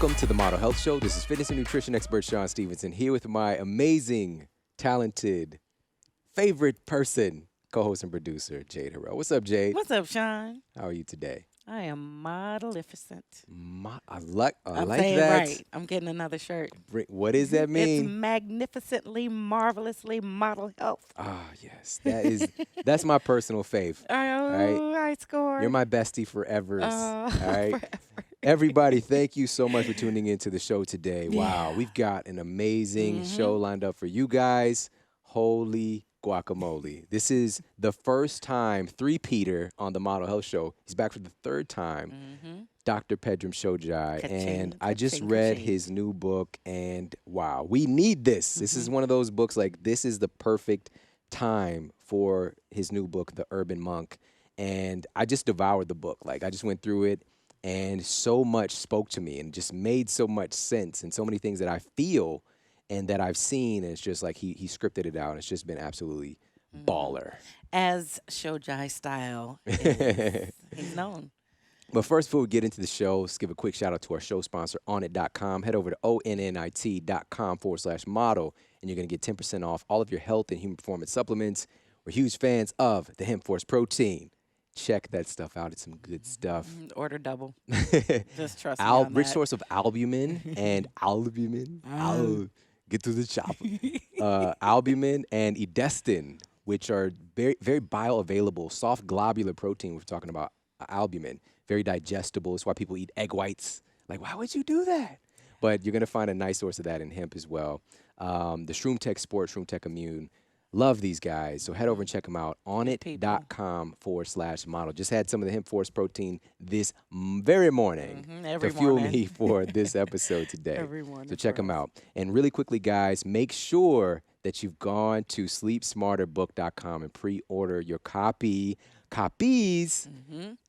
Welcome to the Model Health Show. This is fitness and nutrition expert Sean Stevenson here with my amazing, talented, favorite person, co-host and producer, Jade Harrell. What's up, Jade? What's up, Sean? How are you today? I am modelificent. I like I'm that. saying right. I'm getting another shirt. What does that It's mean? magnificently, marvelously model health. Ah, yes. That's my personal fave. Oh, I scored. You're my bestie forever. All right. Forever. Everybody, thank you so much for tuning into the show today. Yeah. Wow, we've got an amazing show lined up for you guys. Holy guacamole. This is the first time three-peater on the Model Health Show. He's back for the third time. Dr. Pedram Shojai. And I just read his new book, and wow, we need this. This is one of those books, like, this is the perfect time for his new book, The Urban Monk. And I just devoured the book. Like, I just went through it, and so much spoke to me and just made so much sense, and so many things that I feel and that I've seen. And it's just like he scripted it out. And it's just been absolutely baller. As Shojai style is, he's known. But first, before we get into the show, let's give a quick shout out to our show sponsor, Onnit.com. Head over to onnit.com/model, and you're going to get 10% off all of your health and human performance supplements. We're huge fans of the Hemp Force Protein. Check that stuff out. It's some good stuff. Order double. Just trust me on Rich that. source of albumin and albumin. Get to the chopper. Albumin and edestin, which are very, very bioavailable, soft globular protein. We're talking about albumin. Very digestible. It's why people eat egg whites. Like, why would you do that? But you're going to find a nice source of that in hemp as well. The Shroom Tech Sport, Shroom Tech Immune. Love these guys. So head over and check them out. Onnit.com/model. Just had some of the Hemp Force protein this very morning Every to fuel morning. me for this episode today. Every morning So check for them us. out. And really quickly, guys, make sure that you've gone to sleepsmarterbook.com and pre-order your copies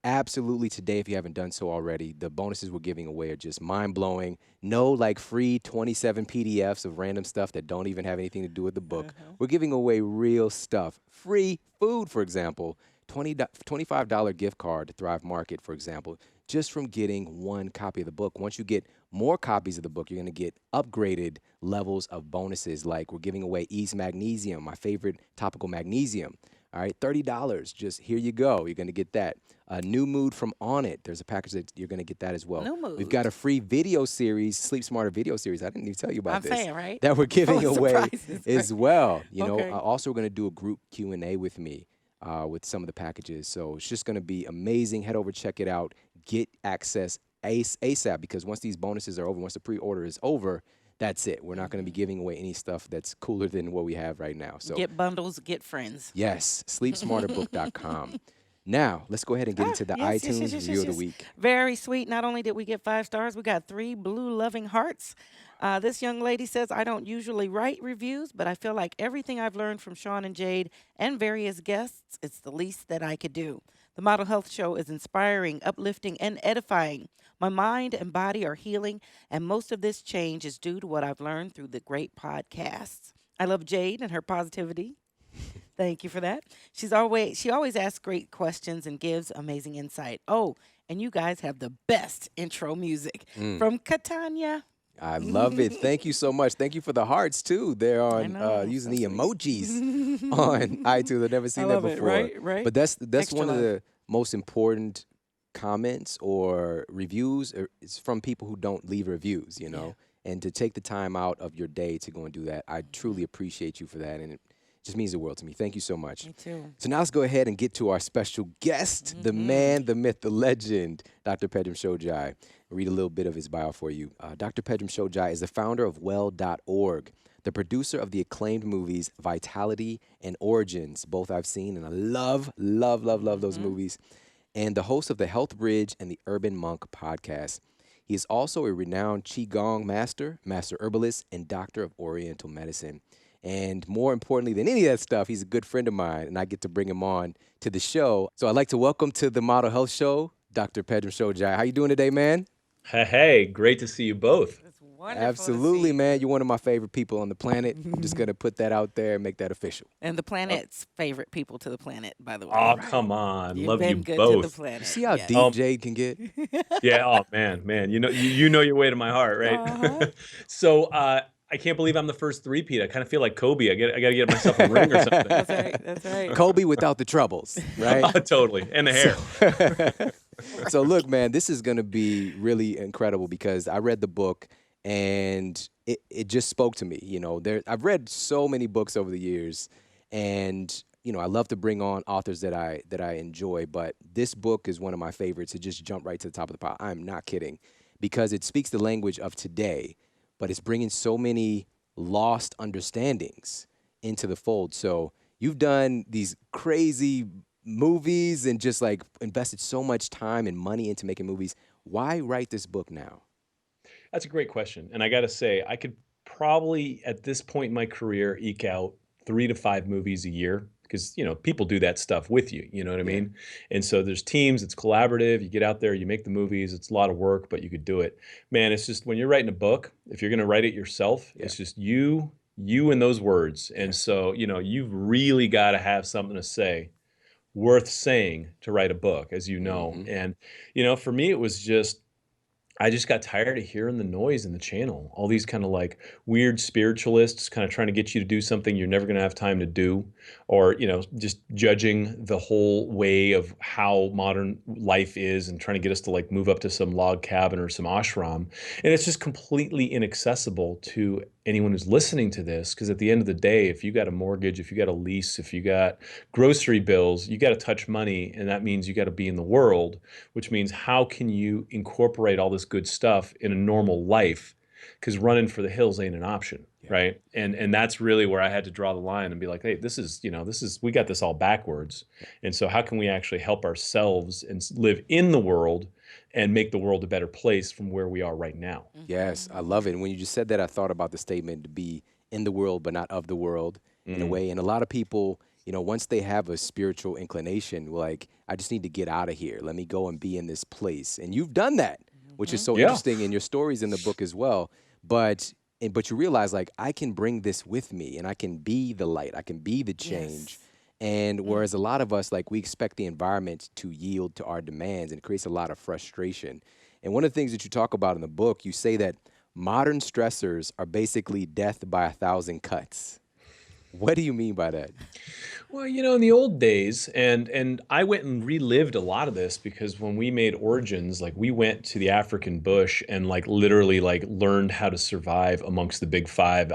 absolutely today if you haven't done so already. The bonuses we're giving away are just mind-blowing. No, like, free 27 PDFs of random stuff that don't even have anything to do with the book. We're giving away real stuff. Free food, for example. $25 gift card to Thrive Market, for example, just from getting one copy of the book. Once you get more copies of the book, you're going to get upgraded levels of bonuses, like we're giving away Ease Magnesium, my favorite topical magnesium. All right, $30. Just here you go. You're going to get that. New Mood from Onnit. There's a package that you're going to get that as well. New Mood. We've got a free video series, Sleep Smarter video series. I didn't even tell you about I'm this. saying, right? That we're giving Full of away surprises, as right? well. You know, Okay. also we're going to do a group Q&A with me with some of the packages. So it's just going to be amazing. Head over, check it out. Get access ASAP, because once these bonuses are over, once the pre-order is over, that's it. We're not going to be giving away any stuff that's cooler than what we have right now. So Get bundles, get friends. yes, sleepsmarterbook.com. Now, let's go ahead and get into the yes, iTunes review of the week. Very sweet. Not only did we get 5 stars, we got 3 blue loving hearts. This young lady says, I don't usually write reviews, but I feel like everything I've learned from Sean and Jade and various guests, it's the least that I could do. The Model Health Show is inspiring, uplifting, and edifying. My mind and body are healing, and most of this change is due to what I've learned through the great podcasts. I love Jade and her positivity. Thank you for that. She always asks great questions and gives amazing insight. Oh, and you guys have the best intro music from Catania. I love it. Thank you so much. Thank you for the hearts, too. They're on know, using so the emojis on iTunes. I've never seen that love it, before. right? But that's Extra one of love. the most important comments or reviews. It's from people who don't leave reviews, you know. And to take the time out of your day to go and do that, I truly appreciate you for that. And it just means the world to me. Thank you so much. Me too. So now let's go ahead and get to our special guest, the man, the myth, the legend, Dr. Pedram Shojai. I'll read a little bit of his bio for you. Dr. Pedram Shojai is the founder of well.org, the producer of the acclaimed movies Vitality and Origins, both I've seen, and I love those movies, and the host of the Health Bridge and the Urban Monk podcast. He is also a renowned Qigong master, master herbalist, and doctor of Oriental medicine. And more importantly than any of that stuff, he's a good friend of mine, and I get to bring him on to the show. So I'd like to welcome to the Model Health Show, Dr. Pedram Shojai. How you doing today, man? Hey, great to see you both. It's Wonderful to Absolutely, see man. you. You're one of my favorite people on the planet. I'm just gonna put that out there and make that official. And the planet's favorite people to the planet, by the way. Oh, Right. come on. You've Love been you good to the both. You planet. see how deep Um, Yes. Jade can get? yeah. Oh, man. You know your way to my heart, right? Uh-huh. So, I can't believe I'm the first three-peat. I kind of feel like Kobe. I got to get myself a ring or something. That's right. That's right. Kobe without the troubles, right? Totally. And the So, hair. so look, man, this is gonna be really incredible because I read the book and it just spoke to me. I've read so many books over the years, and I love to bring on authors that I enjoy, but this book is one of my favorites. It just jumped right to the top of the pile. I'm not kidding, because it speaks the language of today, but it's bringing so many lost understandings into the fold. So you've done these crazy movies and just like invested so much time and money into making movies. Why write this book now? That's a great question. And I got to say, I could probably, at this point in my career, eke out 3 to 5 movies a year because, people do that stuff with you. You know what I Yeah. mean? And so there's teams, it's collaborative. You get out there, you make the movies. It's a lot of work, but you could do it. Man, it's just when you're writing a book, if you're going to write it yourself, Yeah. it's just you and those words. Yeah. And so, you've really got to have something to say worth saying to write a book, as you know. Hmm. And, for me, it was just, I just got tired of hearing the noise in the channel. All these kind of like weird spiritualists kind of trying to get you to do something you're never going to have time to do, or, just judging the whole way of how modern life is and trying to get us to like move up to some log cabin or some ashram. And it's just completely inaccessible to anyone who's listening to this, because at the end of the day, if you got a mortgage, if you got a lease, if you got grocery bills, you got to touch money, and that means you got to be in the world, which means how can you incorporate all this good stuff in a normal life? Because running for the hills ain't an option, Yeah. right? And that's really where I had to draw the line and be like, hey, this is we got this all backwards. And so how can we actually help ourselves and live in the world and make the world a better place from where we are right now? Yes, I love it. And when you just said that, I thought about the statement to be in the world, but not of the world in a Mm. way. And a lot of people, once they have a spiritual inclination, like, I just need to get out of here. Let me go and be in this place. And you've done that, which is so Yeah. interesting in your stories in the book as well. But you realize, like, I can bring this with me and I can be the light. I can be the change. Yes. And whereas a lot of us, like, we expect the environment to yield to our demands, and it creates a lot of frustration. And one of the things that you talk about in the book, you say that modern stressors are basically death by 1,000 cuts. What do you mean by that? Well, in the old days, and I went and relived a lot of this because when we made Origins, like we went to the African bush and like literally like learned how to survive amongst the big five,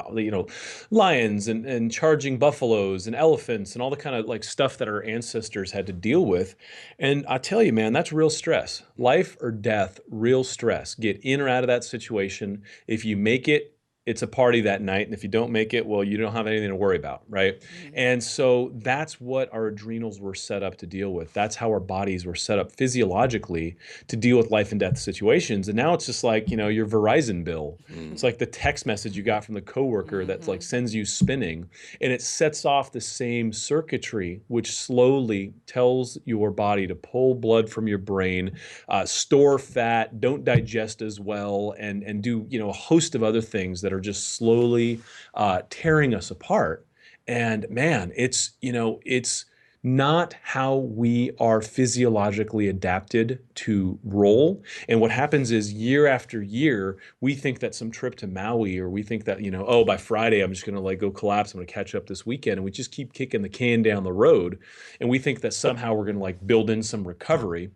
lions and charging buffaloes and elephants and all the kind of like stuff that our ancestors had to deal with. And I tell you, man, that's real stress. Life or death, real stress. Get in or out of that situation. If you make it, it's a party that night. And if you don't make it, well, you don't have anything to worry about, right? And so that's what our adrenals were set up to deal with. That's how our bodies were set up physiologically to deal with life and death situations. And now it's just like, your Verizon bill. It's like the text message you got from the coworker that like sends you spinning, and it sets off the same circuitry, which slowly tells your body to pull blood from your brain, store fat, don't digest as well, and do, a host of other things that are just slowly tearing us apart. And man, it's not how we are physiologically adapted to roll. And what happens is year after year, we think that some trip to Maui, or we think that, oh, by Friday, I'm just going to like go collapse. I'm going to catch up this weekend. And we just keep kicking the can down the road. And we think that somehow we're going to like build in some recovery,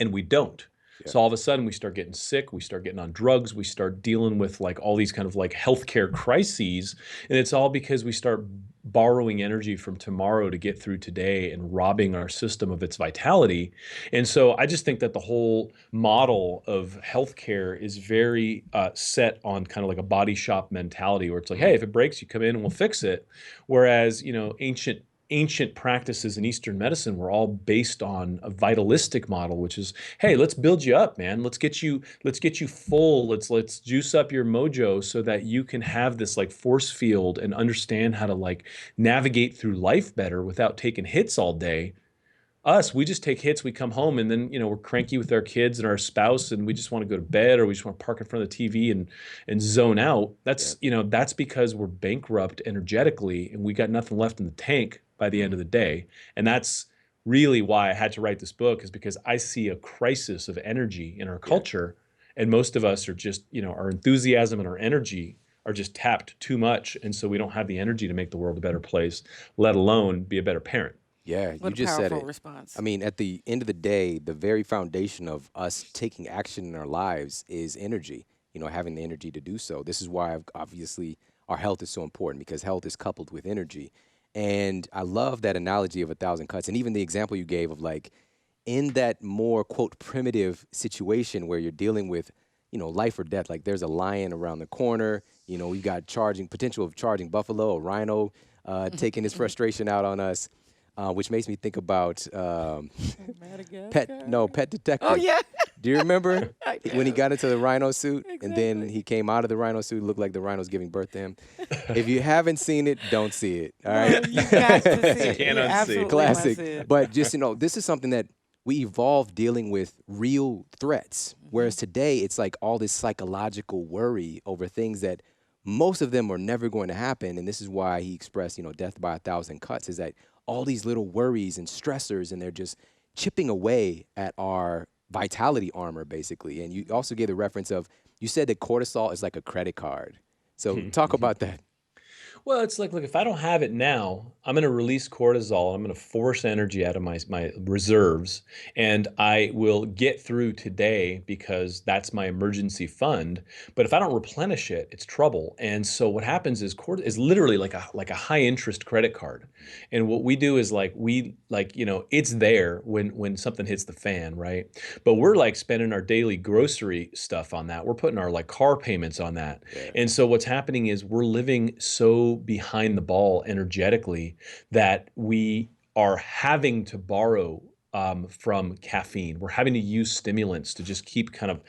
and we don't. Yeah. So all of a sudden we start getting sick, we start getting on drugs, we start dealing with like all these kind of like healthcare crises. And it's all because we start borrowing energy from tomorrow to get through today and robbing our system of its vitality. And so I just think that the whole model of healthcare is very set on kind of like a body shop mentality, where it's like, hey, if it breaks, you come in and we'll fix it. Whereas, ancient practices in Eastern medicine were all based on a vitalistic model, which is, hey, let's build you up, man. Let's get you full. Let's juice up your mojo so that you can have this like force field and understand how to like navigate through life better without taking hits all day. us, we just take hits, we come home, and then, we're cranky with our kids and our spouse, and we just want to go to bed, or we just want to park in front of the TV and zone out. That's, that's because we're bankrupt energetically and we got nothing left in the tank by the end of the day. And that's really why I had to write this book, is because I see a crisis of energy in our culture. And most of us are just, our enthusiasm and our energy are just tapped too much. And so we don't have the energy to make the world a better place, let alone be a better parent. Yeah, What you a just said powerful it. response. I mean, at the end of the day, the very foundation of us taking action in our lives is energy, having the energy to do so. This is why obviously our health is so important, because health is coupled with energy. And I love that analogy of 1,000 cuts. And even the example you gave of like in that more, quote, primitive situation where you're dealing with, life or death, like there's a lion around the corner, we got potential of charging buffalo, a rhino taking his frustration out on us. Which makes me think about Madagascar. Pet Detective. Oh, yeah. Do you remember I when he do. got into the rhino suit and then Exactly. he came out of the rhino suit, looked like the rhino's giving birth to him? If you haven't seen it, don't see it. All No, right. you got to see You it. can't You unsee. absolutely must Classic. see it. But just, this is something that we evolved dealing with real threats. Whereas today, it's like all this psychological worry over things that most of them are never going to happen. And this is why he expressed, death by 1,000 cuts, is that all these little worries and stressors, and they're just chipping away at our vitality armor, basically. And you also gave the reference of, you said that cortisol is like a credit card. So talk about that. Well, it's like, look, if I don't have it now, I'm going to release cortisol. I'm going to force energy out of my reserves, and I will get through today because that's my emergency fund. But if I don't replenish it, it's trouble. And so what happens is is literally like a high interest credit card. And what we do is it's there when something hits the fan, right? But we're like spending our daily grocery stuff on that. We're putting our like car payments on that. Yeah. And so what's happening is we're living so behind the ball energetically that we are having to borrow from caffeine. We're having to use stimulants to just keep kind of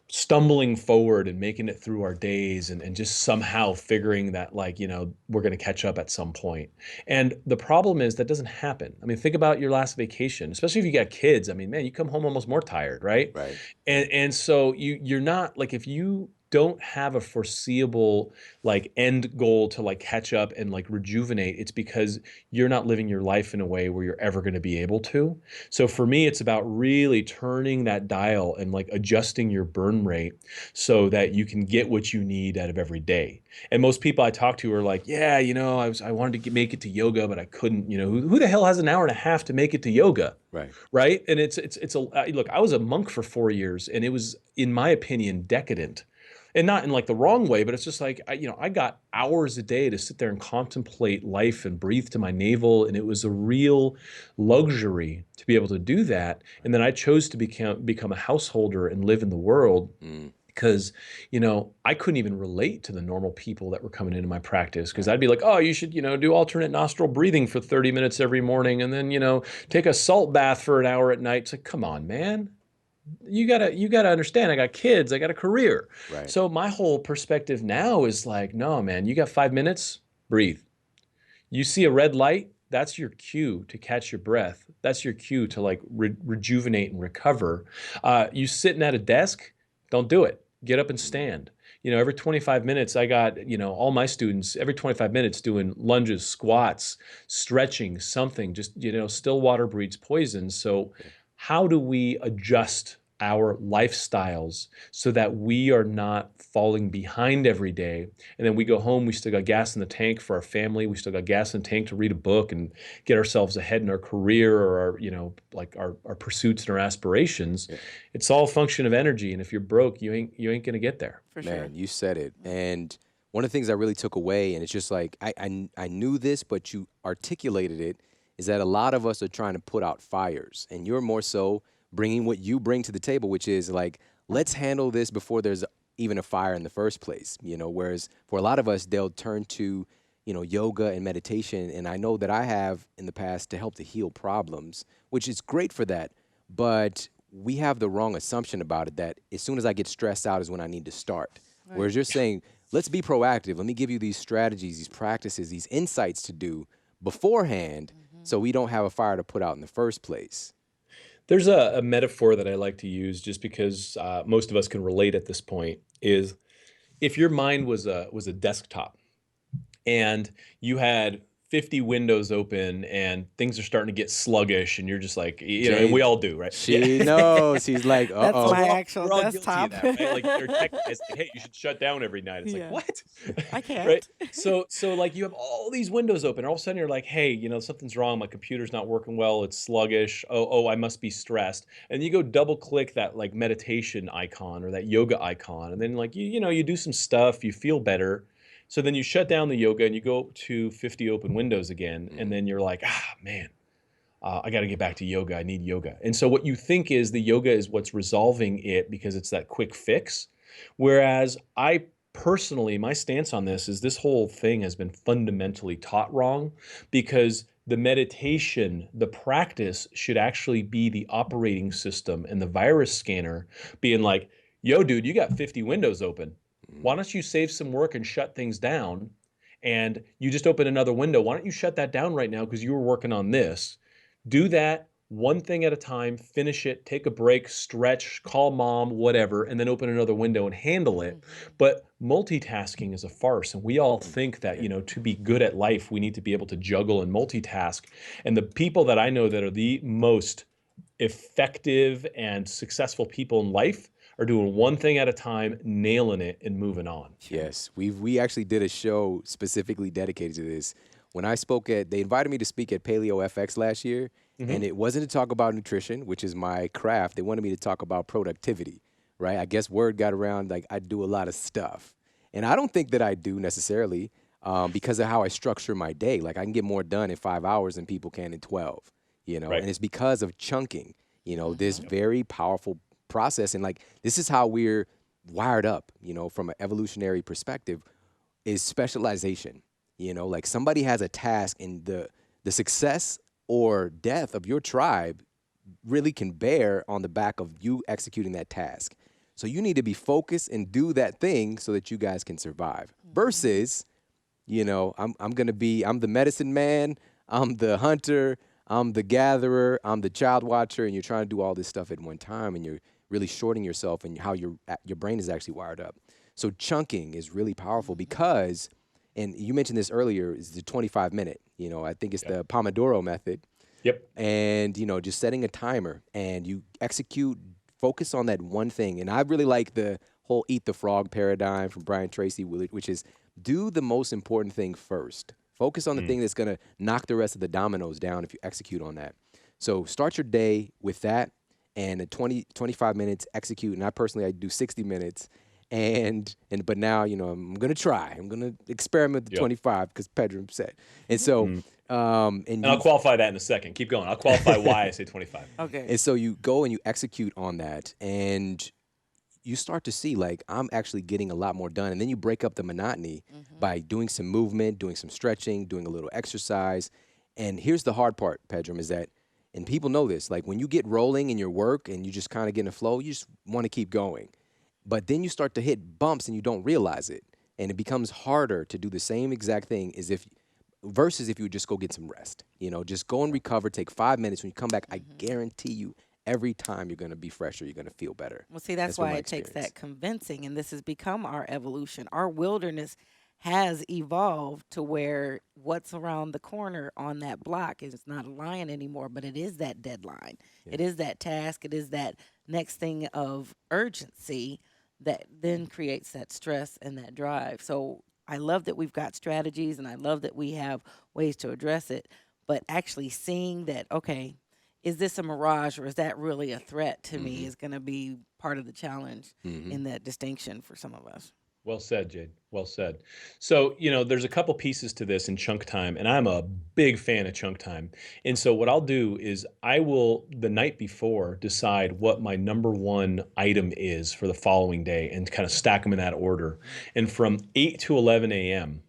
stumbling forward and making it through our days, and just somehow figuring that we're going to catch up at some point. And the problem is that doesn't happen. I mean, think about your last vacation, especially if you got kids. I mean, man, you come home almost more tired, right? Right. And so you're not like, if you don't have a foreseeable like end goal to like catch up and like rejuvenate, it's because you're not living your life in a way where you're ever going to be able to. So for me, it's about really turning that dial and like adjusting your burn rate so that you can get what you need out of every day. And most people I talk to are like, yeah, I wanted to make it to yoga, but I couldn't. Who the hell has an hour and a half to make it to yoga? Right. Right. And it's look, I was a monk for 4 years, and it was, in my opinion, decadent. And not in like the wrong way, but it's just like, I got hours a day to sit there and contemplate life and breathe to my navel. And it was a real luxury to be able to do that. And then I chose to become a householder and live in the world. Because, I couldn't even relate to the normal people that were coming into my practice, because I'd be like, oh, you should, do alternate nostril breathing for 30 minutes every morning, and then, take a salt bath for an hour at night. It's like, come on, man. You gotta understand, I got kids, I got a career. Right. So my whole perspective now is like, no, man, you got 5 minutes, breathe. You see a red light, that's your cue to catch your breath. That's your cue to like rejuvenate and recover. You sitting at a desk, don't do it. Get up and stand. Every 25 minutes, I got, all my students, every 25 minutes doing lunges, squats, stretching, something, just, still water breeds poison. So how do we adjust our lifestyles so that we are not falling behind every day? And then we go home, we still got gas in the tank for our family. We still got gas in the tank to read a book and get ourselves ahead in our career, or our pursuits and our aspirations. Yeah. It's all a function of energy. And if you're broke, you ain't going to get there. For sure. Man, you said it. And one of the things I really took away, and it's just like, I knew this, but you articulated it, is that a lot of us are trying to put out fires, and you're more so bringing what you bring to the table, which is like, let's handle this before there's even a fire in the first place, whereas for a lot of us, they'll turn to, yoga and meditation. And I know that I have in the past to help to heal problems, which is great for that. But we have the wrong assumption about it, that as soon as I get stressed out is when I need to start. Right. Whereas you're saying, let's be proactive. Let me give you these strategies, these practices, these insights to do beforehand, so we don't have a fire to put out in the first place. There's a metaphor that I like to use just because most of us can relate at this point is if your mind was a desktop and you had 50 windows open and things are starting to get sluggish and you're just like, and we Jade, all do, right? she knows. He's like, That's uh-oh. my We're all, actual we're all guilty of desktop. that, right? Like your tech guy's like, hey, you should shut down every night. It's like, Yeah. what? I can't. Right? So like you have all these windows open. All of a sudden you're like, hey, something's wrong. My computer's not working well. It's sluggish. Oh, I must be stressed. And you go double click that like meditation icon or that yoga icon. And then like, you do some stuff, you feel better. So then you shut down the yoga and you go to 50 open windows again. And then you're like, man, I got to get back to yoga. I need yoga. And so what you think is the yoga is what's resolving it because it's that quick fix. Whereas I personally, my stance on this whole thing has been fundamentally taught wrong because the meditation, the practice should actually be the operating system and the virus scanner being like, yo, dude, you got 50 windows open. Why don't you save some work and shut things down? And you just open another window. Why don't you shut that down right now because you were working on this? Do that one thing at a time, finish it, take a break, stretch, call mom, whatever, and then open another window and handle it. But multitasking is a farce. And we all think that, to be good at life, we need to be able to juggle and multitask. And the people that I know that are the most effective and successful people in life are doing one thing at a time, nailing it and moving on. Yes, we actually did a show specifically dedicated to this. When I spoke they invited me to speak at Paleo FX last year, and it wasn't to talk about nutrition, which is my craft. They wanted me to talk about productivity, right? I guess word got around like I do a lot of stuff, and I don't think that I do necessarily because of how I structure my day. Like I can get more done in 5 hours than people can in 12, Right. and it's because of chunking, this very powerful process. And like this is how we're wired up, from an evolutionary perspective, is specialization. Like somebody has a task, and the success or death of your tribe really can bear on the back of you executing that task. So you need to be focused and do that thing so that you guys can survive. Versus, I'm the medicine man, I'm the hunter, I'm the gatherer, I'm the child watcher, and you're trying to do all this stuff at one time, and you're really shorting yourself and how your brain is actually wired up. So chunking is really powerful because, and you mentioned this earlier, is the 25-minute. I think it's the Pomodoro method. Yep. And, just setting a timer and you execute, focus on that one thing. And I really like the whole eat the frog paradigm from Brian Tracy, which is do the most important thing first. Focus on the thing that's going to knock the rest of the dominoes down if you execute on that. So start your day with that. And at 25 minutes, execute. And I do 60 minutes. But now, I'm going to try. I'm going to experiment with the 25 because Pedram said. And so, and I'll qualify that in a second. Keep going. I'll qualify why I say 25. Okay. And so you go and you execute on that, and you start to see like I'm actually getting a lot more done. And then you break up the monotony by doing some movement, doing some stretching, doing a little exercise. And here's the hard part, Pedram, is that, and people know this, like when you get rolling in your work and you just kind of get in a flow, you just want to keep going. But then you start to hit bumps and you don't realize it. And it becomes harder to do the same exact thing versus if you would just go get some rest. Just go and recover, take 5 minutes. When you come back, I guarantee you every time you're going to be fresher, you're going to feel better. Well, see, that's why it takes that convincing, and this has become our evolution. Our wilderness has evolved to where what's around the corner on that block is not a lion anymore, but it is that deadline. Yeah. It is that task. It is that next thing of urgency that then creates that stress and that drive. So I love that we've got strategies, and I love that we have ways to address it, but actually seeing that, okay, is this a mirage or is that really a threat to me is going to be part of the challenge in that distinction for some of us. Well said, Jade. Well said. So, there's a couple pieces to this in chunk time, and I'm a big fan of chunk time. And so what I'll do is I will, the night before, decide what my number one item is for the following day and kind of stack them in that order. And from 8 to 11 a.m.,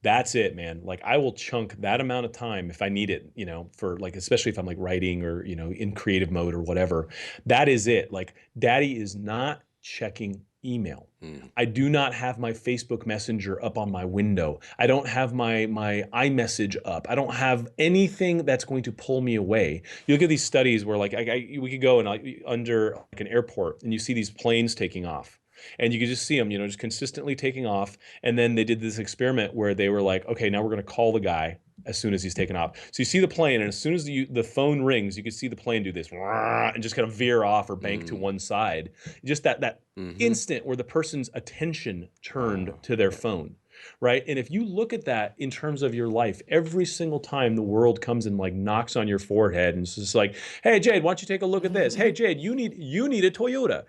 that's it, man. Like I will chunk that amount of time if I need it, for like, especially if I'm like writing or, in creative mode or whatever. That is it. Like daddy is not checking email. I do not have my Facebook Messenger up on my window. I don't have my iMessage up. I don't have anything that's going to pull me away. You look at these studies where like we could go and under like an airport and you see these planes taking off. And you could just see them, just consistently taking off. And then they did this experiment where they were like, okay, now we're going to call the guy as soon as he's taken off. So you see the plane, and as soon as the phone rings, you can see the plane do this and just kind of veer off or bank to one side. Just that instant where the person's attention turned to their phone. Right. And if you look at that in terms of your life, every single time the world comes and like knocks on your forehead and it's just like, hey, Jade, why don't you take a look at this? Hey, Jade, you need a Toyota,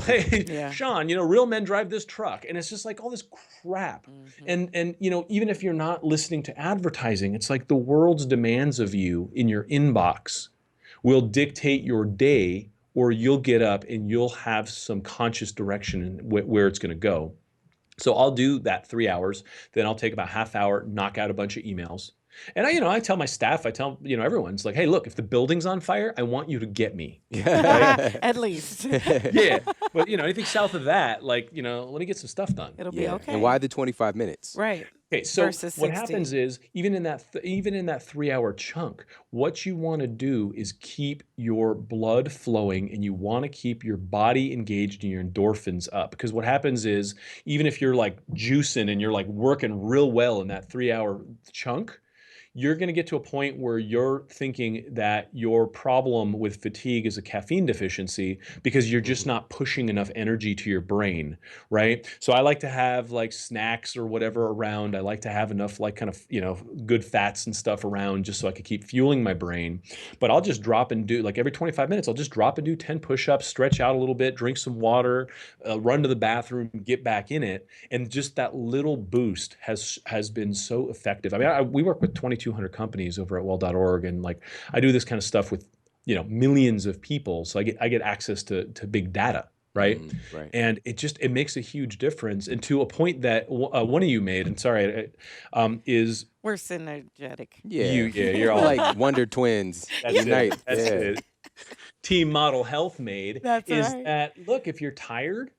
Hey, Sean, real men drive this truck. And it's just like all this crap. And even if you're not listening to advertising, it's like the world's demands of you in your inbox will dictate your day, or you'll get up and you'll have some conscious direction in where it's going to go. So I'll do that 3 hours, then I'll take about half hour, knock out a bunch of emails. And I tell my staff, I tell, everyone's like, hey, look, if the building's on fire, I want you to get me. Right? At least. Yeah. But, anything south of that, like, let me get some stuff done. It'll be okay. And why the 25 minutes? Right. Okay, so Versus what 60. happens is even in that 3 hour chunk, what you want to do is keep your blood flowing, and you want to keep your body engaged and your endorphins up. Because what happens is even if you're like juicing and you're like working real well in that 3 hour chunk, you're going to get to a point where you're thinking that your problem with fatigue is a caffeine deficiency because you're just not pushing enough energy to your brain, right? So I like to have like snacks or whatever around. I like to have enough like kind of, good fats and stuff around just so I could keep fueling my brain. But I'll just drop and do like every 25 minutes, I'll just drop and do 10 push-ups, stretch out a little bit, drink some water, run to the bathroom, get back in it. And just that little boost has been so effective. I mean, we work with 2,200 companies over at well.org, and like I do this kind of stuff with millions of people, so I get access to big data, right? Right. And it makes a huge difference. And to a point that one of you made, and sorry, is We're synergetic. you're all like Wonder Twins. Unite. That's it. Team Model Health made That's is right. that look, if you're tired,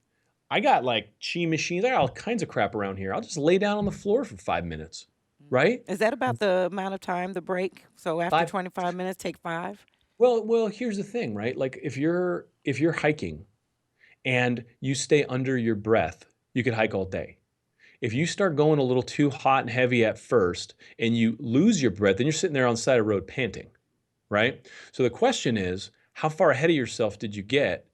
I got like chi machines, I got all kinds of crap around here. I'll just lay down on the floor for 5 minutes. Right? Is that about the amount of time, the break? So after 5 25 minutes, take 5? Well, here's the thing, right? Like if you're hiking and you stay under your breath, you could hike all day. If you start going a little too hot and heavy at first and you lose your breath, then you're sitting there on the side of the road panting, right? So the question is, how far ahead of yourself did you get?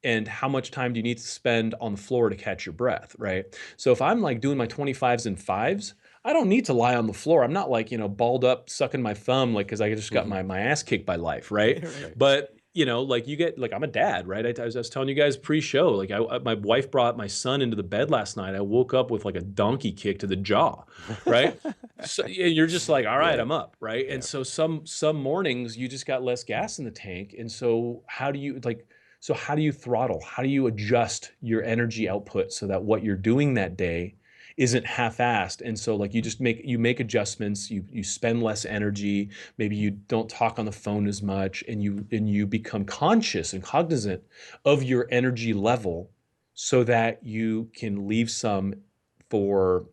And how much time do you need to spend on the floor to catch your breath, right? So if I'm like doing my 25s and 5s, I don't need to lie on the floor. I'm not like, balled up, sucking my thumb, like, cause I just got my ass kicked by life. Right. Right. But like you get, like, I'm a dad, right? I was telling you guys pre-show, like my wife brought my son into the bed last night. I woke up with like a donkey kick to the jaw. Right. So you're just like, all right, I'm up. Right. And so some mornings you just got less gas in the tank. And so how do you throttle? How do you adjust your energy output so that what you're doing that day isn't half-assed? And so like you make adjustments, you spend less energy, maybe you don't talk on the phone as much, and you become conscious and cognizant of your energy level so that you can leave some for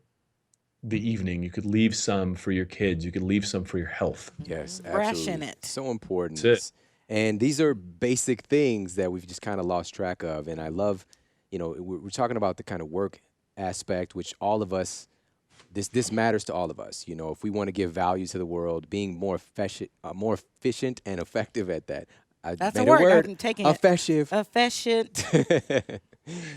the evening, you could leave some for your kids, you could leave some for your health. Yes, Ration absolutely. it. So important. That's it. And these are basic things that we've just kind of lost track of. And I love, we're talking about the kind of work aspect, which all of us, this matters to all of us. If we want to give value to the world, being more efficient and effective at that. That's made a word. I'm taking it. Effective. Efficient.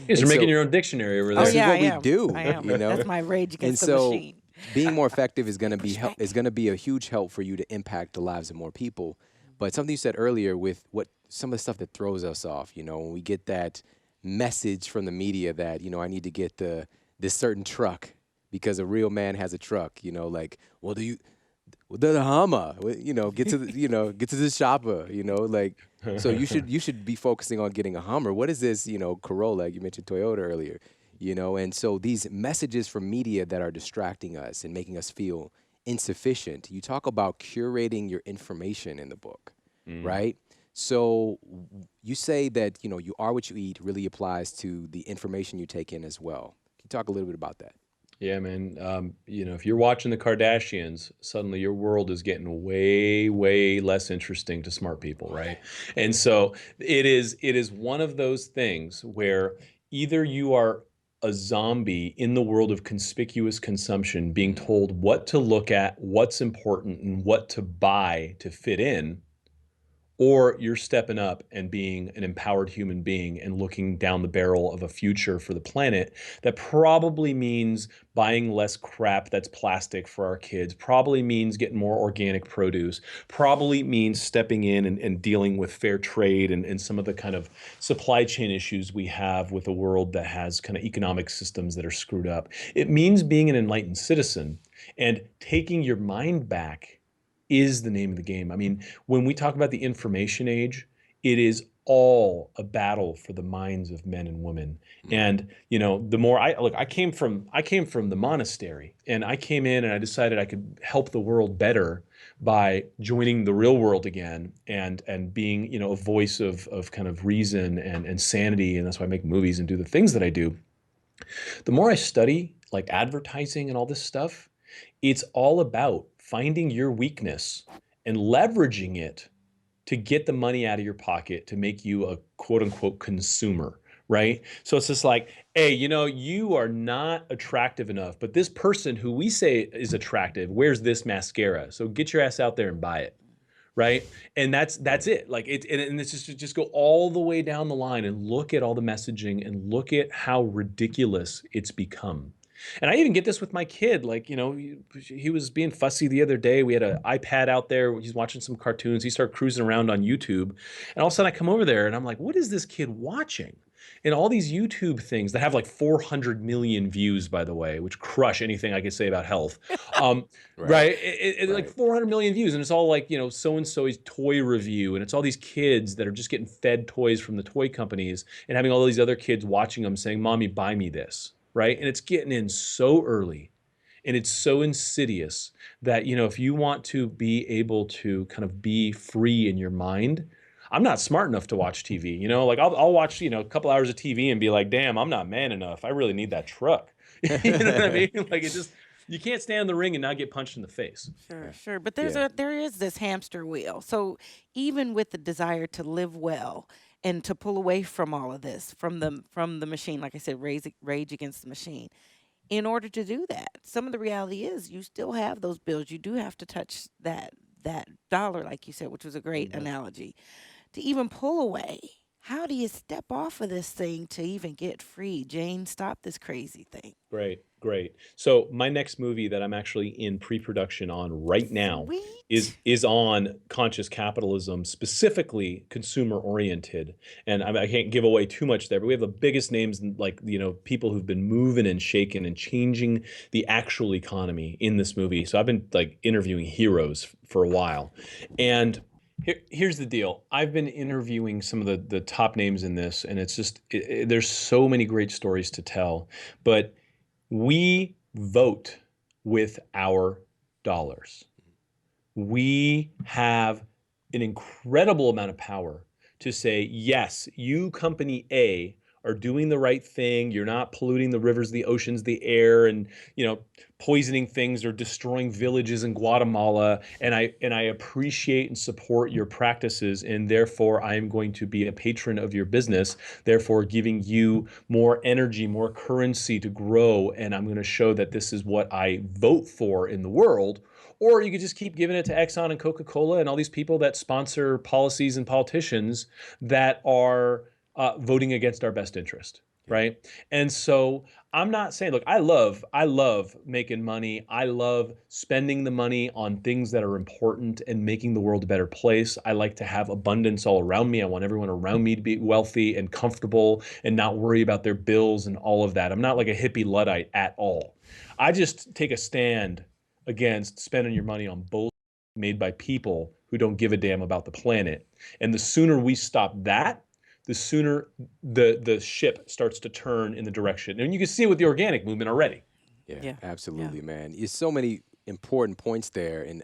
You're making your own dictionary over there. Oh, This yeah, is what I we do. I am. That's my rage against And the so machine. being more effective is going to be a huge help for you to impact the lives of more people. But something you said earlier with some of the stuff that throws us off, when we get that message from the media that, I need to get this certain truck because a real man has a truck, like, well, the Hummer, get to the, get to the shopper, like, so you should be focusing on getting a Hummer. What is this, Corolla? You mentioned Toyota earlier, and so these messages from media that are distracting us and making us feel insufficient. You talk about curating your information in the book, right? So you say that, you are what you eat really applies to the information you take in as well. Can you talk a little bit about that? Yeah, man. If you're watching the Kardashians, suddenly your world is getting way, way less interesting to smart people, right? And so it is one of those things where either you are a zombie in the world of conspicuous consumption, being told what to look at, what's important, and what to buy to fit in, or you're stepping up and being an empowered human being and looking down the barrel of a future for the planet that probably means buying less crap that's plastic for our kids, probably means getting more organic produce, probably means stepping in and dealing with fair trade and some of the kind of supply chain issues we have with a world that has kind of economic systems that are screwed up. It means being an enlightened citizen and taking your mind back is the name of the game. I mean, when we talk about the information age, it is all a battle for the minds of men and women. And the more I look, I came from the monastery, and I came in and I decided I could help the world better by joining the real world again and being, a voice of kind of reason and sanity. And that's why I make movies and do the things that I do. The more I study like advertising and all this stuff, it's all about finding your weakness and leveraging it to get the money out of your pocket to make you a quote unquote consumer, right? So it's just like, hey, you are not attractive enough, but this person who we say is attractive wears this mascara. So get your ass out there and buy it. Right. And that's it. Like and it's just go all the way down the line and look at all the messaging and look at how ridiculous it's become. And I even get this with my kid. Like, he was being fussy the other day. We had an iPad out there. He's watching some cartoons. He started cruising around on YouTube. And all of a sudden I come over there and I'm like, what is this kid watching? And all these YouTube things that have like 400 million views, by the way, which crush anything I could say about health. Right. Right? Like 400 million views. And it's all like, so-and-so's toy review. And it's all these kids that are just getting fed toys from the toy companies and having all these other kids watching them saying, Mommy, buy me this. Right? And it's getting in so early and it's so insidious that, if you want to be able to kind of be free in your mind, I'm not smart enough to watch TV. Like I'll watch, a couple hours of TV and be like, damn, I'm not man enough. I really need that truck. You know what I mean? Like you can't stand in the ring and not get punched in the face. Sure, sure. But Yeah. there is this hamster wheel. So even with the desire to live well and to pull away from all of this, from the machine, like I said, rage against the machine. In order to do that, some of the reality is you still have those bills. You do have to touch that dollar, like you said, which was a great analogy. To even pull away, how do you step off of this thing to even get free? Jane, stop this crazy thing. Great, great. So my next movie that I'm actually in pre-production on right now is Sweet. is on conscious capitalism, specifically consumer oriented. And I can't give away too much there, but we have the biggest names, like people who've been moving and shaking and changing the actual economy in this movie. So I've been like interviewing heroes for a while, and here's the deal. I've been interviewing some of the top names in this, and it's just there's so many great stories to tell, but we vote with our dollars. We have an incredible amount of power to say, yes, you company A are doing the right thing. You're not polluting the rivers, the oceans, the air, and poisoning things or destroying villages in Guatemala. And I appreciate and support your practices, and therefore I am going to be a patron of your business, therefore giving you more energy, more currency to grow. And I'm going to show that this is what I vote for in the world. Or you could just keep giving it to Exxon and Coca-Cola and all these people that sponsor policies and politicians that are voting against our best interest, right? And so I'm not saying, look, I love making money. I love spending the money on things that are important and making the world a better place. I like to have abundance all around me. I want everyone around me to be wealthy and comfortable and not worry about their bills and all of that. I'm not like a hippie Luddite at all. I just take a stand against spending your money on bullshit made by people who don't give a damn about the planet. And the sooner we stop that, the sooner the ship starts to turn in the direction. And you can see it with the organic movement already. Yeah, Yeah. absolutely, man. There's so many important points there, and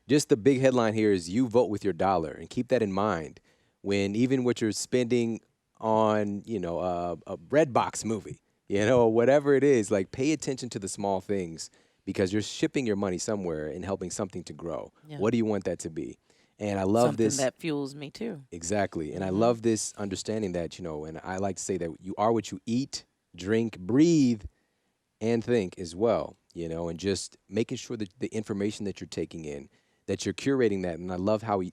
just the big headline here is you vote with your dollar, and keep that in mind when even what you're spending on, a Redbox movie, or whatever it is, like pay attention to the small things because you're shipping your money somewhere and helping something to grow. Yeah. What do you want that to be? And I love Something this. that fuels me too. Exactly. And I Mm-hmm. love this understanding that, and I like to say that you are what you eat, drink, breathe, and think as well, and just making sure that the information that you're taking in, that you're curating that. And I love how he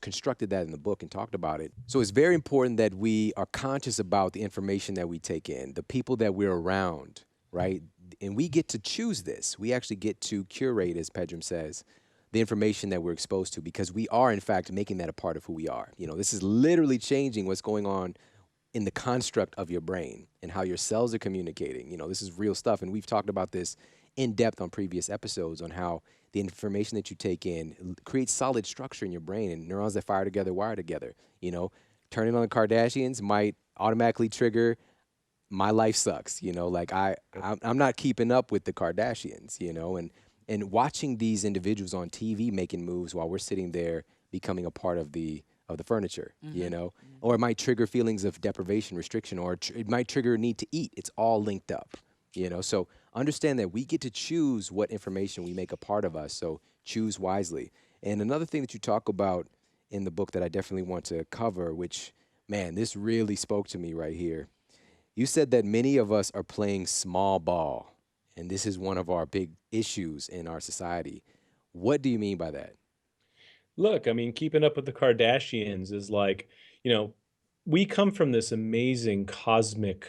constructed that in the book and talked about it. So it's very important that we are conscious about the information that we take in, the people that we're around, right? And we get to choose this. We actually get to curate, as Pedram says, the information that we're exposed to because we are, in fact, making that a part of who we are. This is literally changing what's going on in the construct of your brain and how your cells are communicating. This is real stuff. And we've talked about this in depth on previous episodes on how the information that you take in creates solid structure in your brain and neurons that fire together wire together. Turning on the Kardashians might automatically trigger my life sucks. Like I'm not keeping up with the Kardashians, and watching these individuals on TV making moves while we're sitting there becoming a part of the furniture, or it might trigger feelings of deprivation, restriction, or it might trigger a need to eat. It's all linked up, So understand that we get to choose what information we make a part of us. So choose wisely. And another thing that you talk about in the book that I definitely want to cover, which, man, this really spoke to me right here. You said that many of us are playing small ball, and this is one of our big issues in our society. What do you mean by that? Look, I mean, keeping up with the Kardashians is like, you know, we come from this amazing cosmic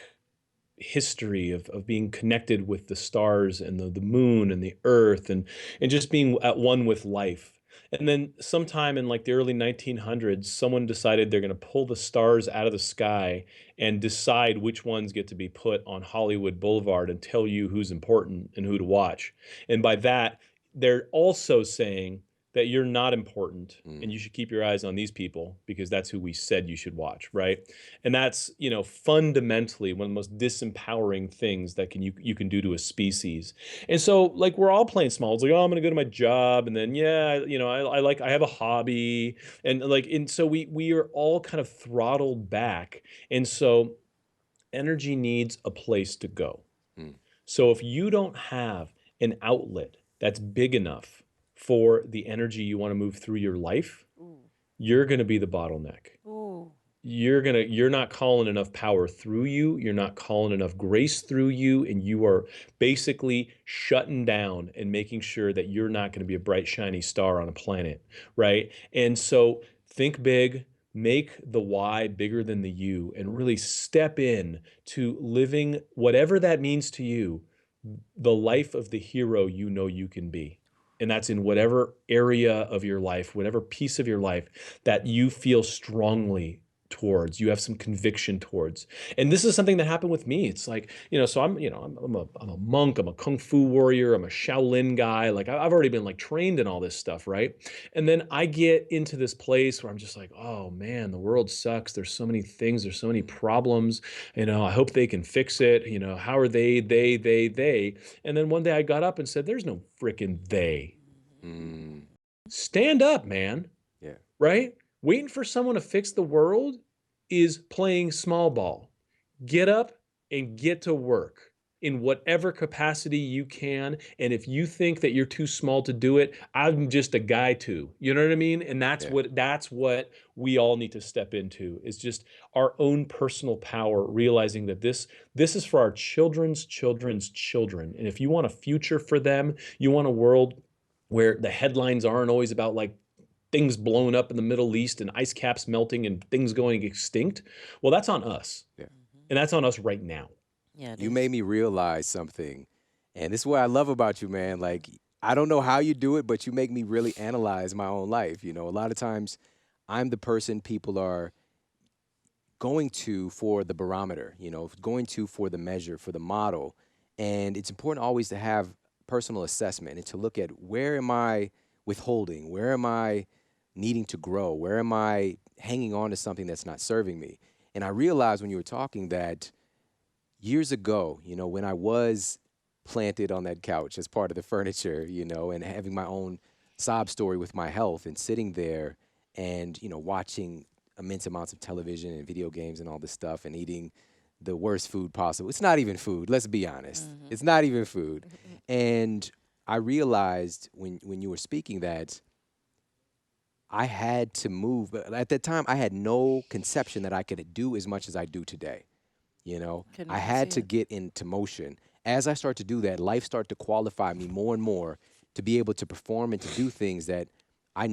history of being connected with the stars and the moon and the earth and just being at one with life. And then sometime in like the early 1900s, someone decided they're going to pull the stars out of the sky and decide which ones get to be put on Hollywood Boulevard and tell you who's important and who to watch. And by that, they're also saying that you're not important and you should keep your eyes on these people because that's who we said you should watch, right? And that's, you know, fundamentally one of the most disempowering things that you can do to a species. And so like we're all playing small. It's like, oh, I'm gonna go to my job, and then I have a hobby, and so we are all kind of throttled back. And so energy needs a place to go. Mm. So if you don't have an outlet that's big enough for the energy you want to move through your life, Ooh. you're going to be the bottleneck. Ooh. You're not calling enough power through you, you're not calling enough grace through you, and you are basically shutting down and making sure that you're not going to be a bright shiny star on a planet, right? And so think big, make the why bigger than the you, and really step in to living whatever that means to you, the life of the hero you know you can be. And that's in whatever area of your life, whatever piece of your life that you feel strongly towards, you have some conviction towards. And this is something that happened with me. It's like, so I'm a monk, I'm a kung fu warrior, I'm a Shaolin guy. Like I've already been like trained in all this stuff, right? And then I get into this place where I'm just like, oh man, the world sucks. There's so many things, there's so many problems. I hope they can fix it. How are they? And then one day I got up and said, there's no freaking they. Mm. Stand up, man. Yeah. Right? Waiting for someone to fix the world is playing small ball. Get up and get to work in whatever capacity you can. And if you think that you're too small to do it, I'm just a guy too. You know what I mean? And that's Yeah. what we all need to step into, is just our own personal power, realizing that this is for our children's children's children. And if you want a future for them, you want a world where the headlines aren't always about like things blowing up in the Middle East and ice caps melting and things going extinct, well, that's on us. Yeah. And that's on us right now. Yeah, it You is. made me realize something. And this is what I love about you, man. Like, I don't know how you do it, but you make me really analyze my own life. A lot of times I'm the person people are going to for the barometer, going to for the measure, for the model. And it's important always to have personal assessment and to look at where am I withholding? Where am I needing to grow? Where am I hanging on to something that's not serving me? And I realized when you were talking that years ago, when I was planted on that couch as part of the furniture, and having my own sob story with my health and sitting there and watching immense amounts of television and video games and all this stuff and eating the worst food possible. It's not even food, let's be honest. It's not even food. And I realized when you were speaking that I had to move, but at that time I had no conception that I could do as much as I do today. Couldn't I even had see to it. get into motion. As I start to do that, life start to qualify me more and more to be able to perform and to do things that I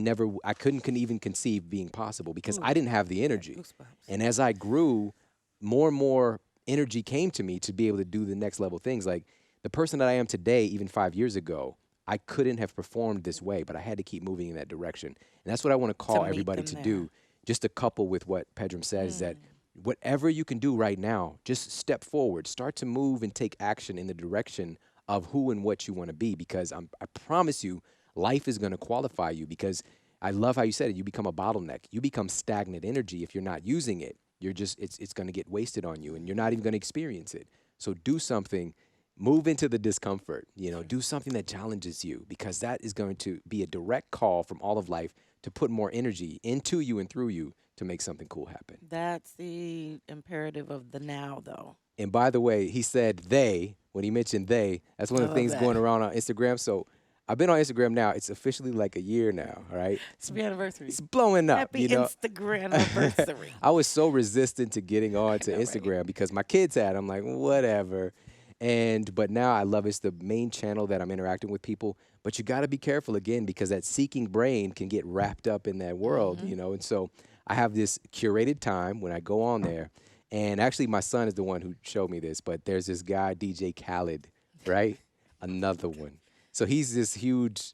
couldn't even conceive being possible because Ooh, I didn't have the I got energy. goosebumps. And as I grew, more and more energy came to me to be able to do the next level things. Like the person that I am today, even 5 years ago, I couldn't have performed this way, but I had to keep moving in that direction. And that's what I want to To call meet everybody them to there. do. Just to couple with what Pedram says, that Mm. whatever you can do right now, just step forward, start to move and take action in the direction of who and what you want to be. Because I promise you, life is going to qualify you. Because I love how you said it. You become a bottleneck. You become stagnant energy if you're not using it. You're just it's going to get wasted on you, and you're not even going to experience it. So do something. Move into the discomfort. Do something that challenges you, because that is going to be a direct call from all of life to put more energy into you and through you to make something cool happen. That's the imperative of the now, though. And by the way, he said they, when he mentioned they, that's one I of the love things that. going around on Instagram. So I've been on Instagram now. It's officially like a year now, all right? Happy anniversary. It's blowing up, Happy Instagram anniversary. I was so resistant to getting on I to know, right? Instagram because my kids had. I'm like, whatever. But now I love it's the main channel that I'm interacting with people. But you got to be careful again because that seeking brain can get wrapped up in that world. And so I have this curated time when I go on there. And actually, my son is the one who showed me this. But there's this guy, DJ Khaled, right? Another one. So he's this huge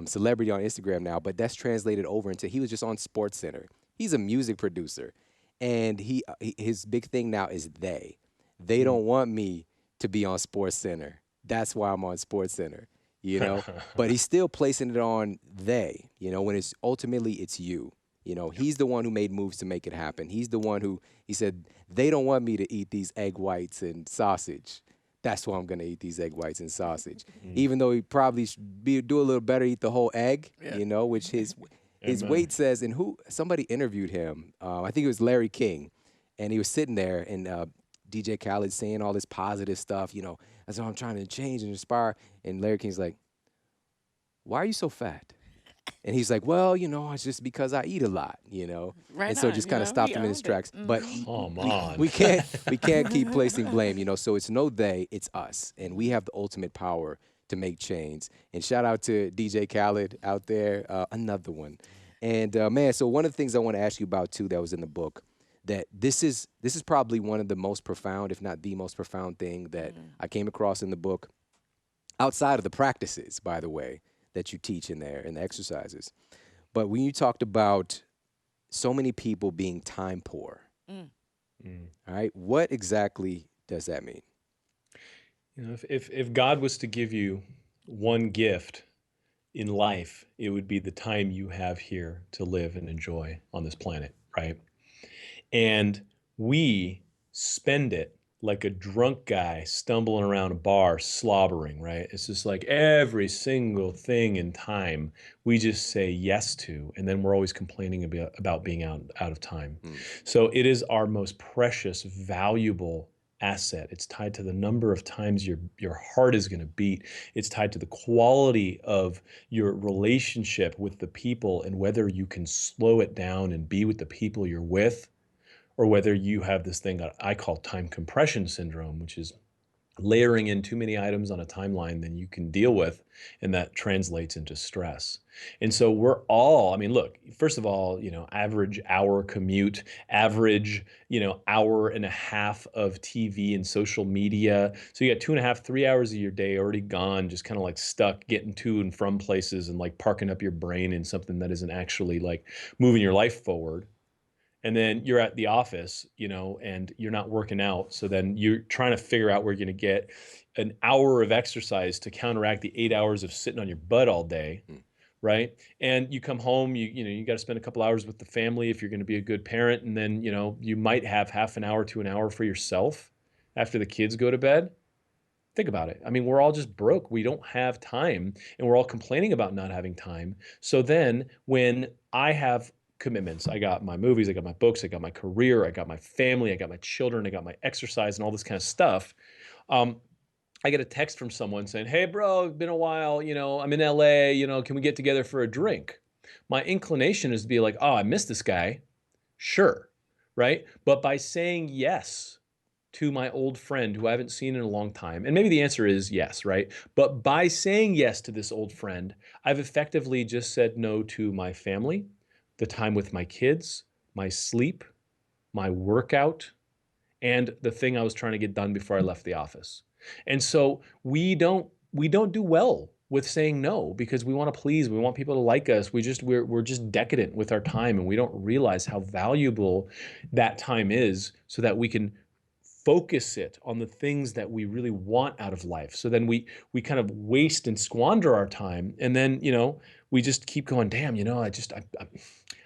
celebrity on Instagram now, but that's translated over into he was just on Sports Center. He's a music producer, and his big thing now is they. They Mm. don't want me to be on Sports Center. That's why I'm on Sports Center. You know, but he's still placing it on they. When it's ultimately it's you. He's the one who made moves to make it happen. He's the one who he said they don't want me to eat these egg whites and sausage. That's why I'm gonna eat these egg whites and sausage. Mm. Even though he probably should do a little better, eat the whole egg. Yeah. Which his Amen. weight says. And somebody interviewed him. I think it was Larry King, and he was sitting there and DJ Khaled saying all this positive stuff. That's what I'm trying to change and inspire. And Larry King's like, "Why are you so fat?" And he's like, "Well, it's just because I eat a lot." Right And so on. just kind of stopped He him in his owned it. tracks. But Come we on. we can't we can't keep placing blame. So it's no they, it's us, and we have the ultimate power to make change. And shout out to DJ Khaled out there, another one. And man, so one of the things I want to ask you about too that was in the book, that this is probably one of the most profound, if not the most profound thing that I came across in the book, outside of the practices, by the way, that you teach in there and the exercises. But when you talked about so many people being time poor, Mm. Mm. all right, what exactly does that mean? If God was to give you one gift in life, it would be the time you have here to live and enjoy on this planet, right? And we spend it like a drunk guy stumbling around a bar slobbering, right? It's just like every single thing in time we just say yes to, and then we're always complaining about being out of time. Mm. So it is our most precious, valuable asset. It's tied to the number of times your heart is going to beat. It's tied to the quality of your relationship with the people and whether you can slow it down and be with the people you're with, or whether you have this thing that I call time compression syndrome, which is layering in too many items on a timeline than you can deal with, and that translates into stress. And so we're all, I mean, look, first of all, average hour commute, average, hour and a half of TV and social media. So you got 2.5, 3 hours of your day already gone, just kind of like stuck getting to and from places and like parking up your brain in something that isn't actually like moving your life forward. And then you're at the office, and you're not working out. So then you're trying to figure out where you're going to get an hour of exercise to counteract the 8 hours of sitting on your butt all day, Mm. right? And you come home, you got to spend a couple hours with the family if you're going to be a good parent, and then you might have half an hour to an hour for yourself after the kids go to bed. Think about it. I mean, we're all just broke. We don't have time, and we're all complaining about not having time. So then when I have commitments. I got my movies, I got my books, I got my career, I got my family, I got my children, I got my exercise and all this kind of stuff. I get a text from someone saying, "Hey, bro, it's been a while. I'm in LA. Can we get together for a drink?" My inclination is to be like, "Oh, I miss this guy. Sure." Right. But by saying yes to my old friend who I haven't seen in a long time, and maybe the answer is yes, right? But by saying yes to this old friend, I've effectively just said no to my family, the time with my kids, my sleep, my workout, and the thing I was trying to get done before I left the office. And so we don't do well with saying no because we want to please, we want people to like us. We're just decadent with our time, and we don't realize how valuable that time is so that we can focus it on the things that we really want out of life. So then we kind of waste and squander our time, and then we just keep going. Damn,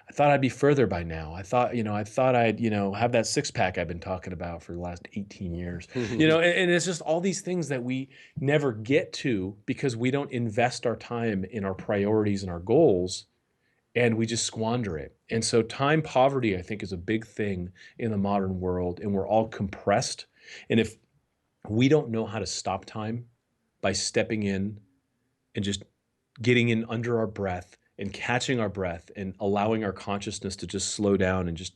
I thought I'd be further by now. I thought I'd have that six pack I've been talking about for the last 18 years. And it's just all these things that we never get to because we don't invest our time in our priorities and our goals, and we just squander it. And so time poverty, I think, is a big thing in the modern world, and we're all compressed. And if we don't know how to stop time by stepping in and just getting in under our breath and catching our breath and allowing our consciousness to just slow down and just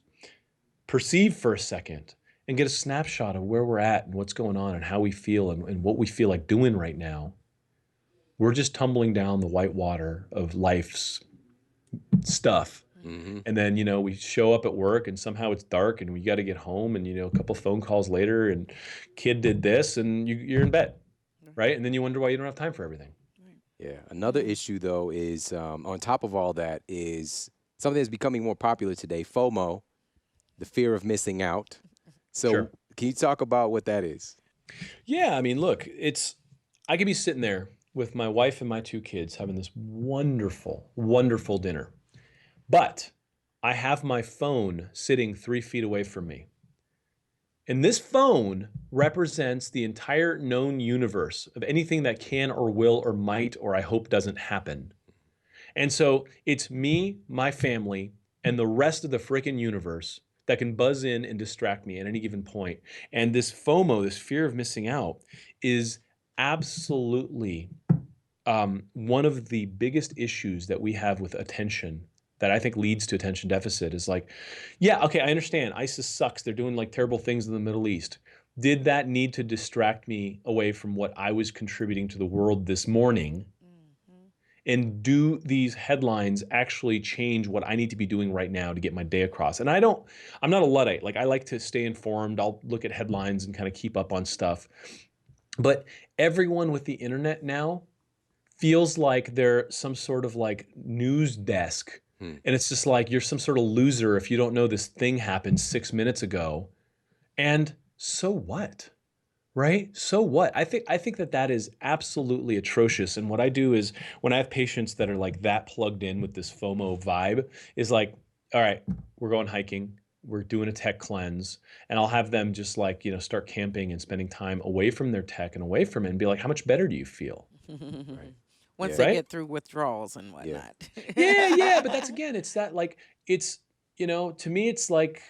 perceive for a second and get a snapshot of where we're at and what's going on and how we feel and what we feel like doing right now, we're just tumbling down the white water of life's stuff. And then, we show up at work and somehow it's dark and we got to get home, and, a couple phone calls later and kid did this and you're in bed, right? And then you wonder why you don't have time for everything. Yeah. Another issue, though, is on top of all that is something that's becoming more popular today, FOMO, the fear of missing out. So Sure. Can you talk about what that is? Yeah, I mean, look, I could be sitting there with my wife and my two kids having this wonderful, wonderful dinner. But I have my phone sitting 3 feet away from me. And this phone represents the entire known universe of anything that can or will or might or I hope doesn't happen. And so it's me, my family, and the rest of the freaking universe that can buzz in and distract me at any given point. And this FOMO, this fear of missing out, is absolutely one of the biggest issues that we have with attention that I think leads to attention deficit is like, yeah, okay, I understand. ISIS sucks. They're doing like terrible things in the Middle East. Did that need to distract me away from what I was contributing to the world this morning? And do these headlines actually change what I need to be doing right now to get my day across? And I'm not a Luddite. Like, I like to stay informed. I'll look at headlines and kind of keep up on stuff. But everyone with the internet now feels like they're some sort of like news desk. And it's just like you're some sort of loser if you don't know this thing happened 6 minutes ago. And so what? Right? So what? I think that is absolutely atrocious. And what I do is when I have patients that are like that plugged in with this FOMO vibe is like, all right, we're going hiking. We're doing a tech cleanse, and I'll have them just like, start camping and spending time away from their tech and away from it and be like, how much better do you feel? Right. Once Yeah. they Right? get through withdrawals and whatnot. Yeah. But that's again, it's that like, it's, to me, it's like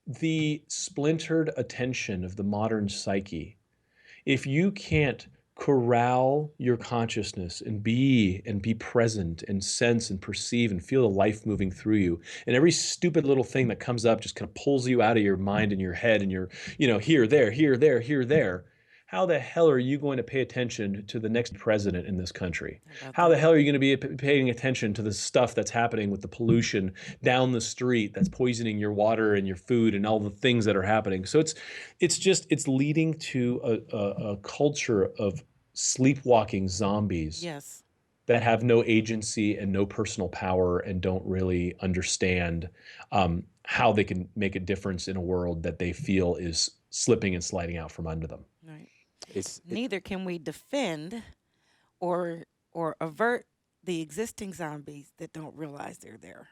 the splintered attention of the modern psyche. If you can't corral your consciousness and be present and sense and perceive and feel the life moving through you, and every stupid little thing that comes up just kind of pulls you out of your mind and your head and you're, here, there. How the hell are you going to pay attention to the next president in this country? How the hell are you going to be paying attention to the stuff that's happening with the pollution down the street that's poisoning your water and your food and all the things that are happening? So it's leading to a culture of sleepwalking zombies Yes. that have no agency and no personal power and don't really understand how they can make a difference in a world that they feel is slipping and sliding out from under them. Right. It's Neither can we defend or avert the existing zombies that don't realize they're there.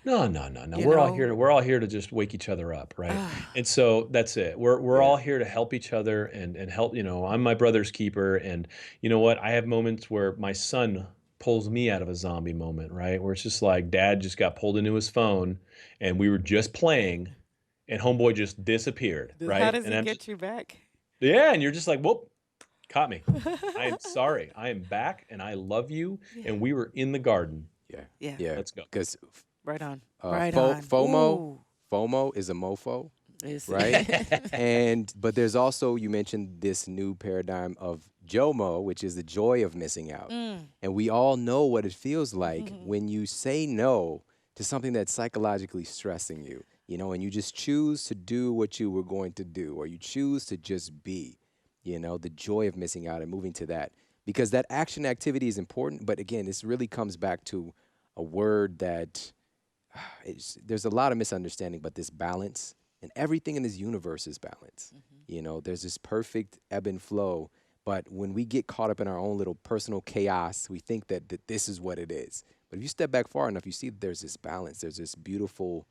No. You We're all know? here. We're all here to just wake each other up, right? Ah. And so that's it. We're Yeah. all here to help each other and help. I'm my brother's keeper, and you know what? I have moments where my son pulls me out of a zombie moment, right? Where it's just like dad just got pulled into his phone and we were just playing and homeboy just disappeared, How right? does And he I'm just, get you back? yeah, and you're just like, whoop, caught me. I am sorry. I am back and I love you. Yeah. And we were in the garden. Yeah. Yeah. Yeah. Let's go. Because Right on. Right on. FOMO, Ooh. FOMO is a mofo, It's right? But there's also, you mentioned this new paradigm of JOMO, which is the joy of missing out. And we all know what it feels like when you say no to something that's psychologically stressing you, and you just choose to do what you were going to do, or you choose to just be, the joy of missing out and moving to that. Because that action activity is important. But again, this really comes back to a word that there's a lot of misunderstanding, but this balance, and everything in this universe is balance. There's this perfect ebb and flow, but when we get caught up in our own little personal chaos, we think that this is what it is. But if you step back far enough, you see that there's this balance, there's this beautiful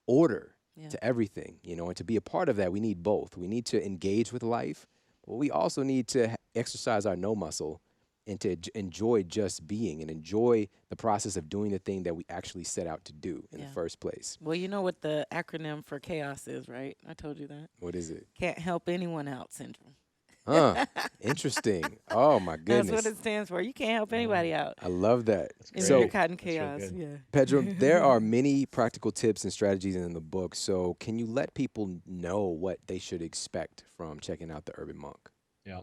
order to everything, and to be a part of that, we need both. We need to engage with life, but we also need to exercise our no muscle and to enjoy just being and enjoy the process of doing the thing that we actually set out to do in the first place. Well, you know what the acronym for chaos is, right? I told you that. What is it? Can't help anyone out syndrome. Interesting. Oh my That's goodness. what it stands for. You can't help anybody out. I love that. And So, you're caught in That's real chaos. good. Yeah. Pedram, there are many practical tips and strategies in the book. So, can you let people know what they should expect from checking out the Urban Monk? Yeah.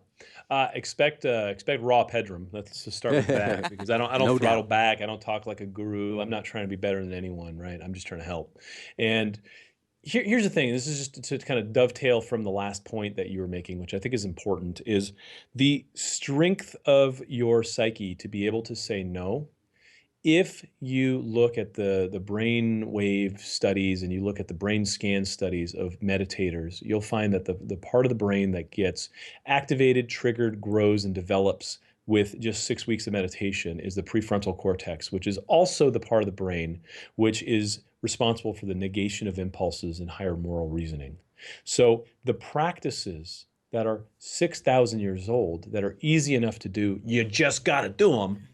Expect raw Pedram. Let's just start with that because I don't No throttle doubt. back. I don't talk like a guru. I'm not trying to be better than anyone, right? I'm just trying to help. And here's the thing. This is just to kind of dovetail from the last point that you were making, which I think is important, is the strength of your psyche to be able to say no. If you look at the brain wave studies and you look at the brain scan studies of meditators, you'll find that the part of the brain that gets activated, triggered, grows, and develops with just 6 weeks of meditation is the prefrontal cortex, which is also the part of the brain which is responsible for the negation of impulses and higher moral reasoning. So the practices that are 6,000 years old, that are easy enough to do, you just got to do them,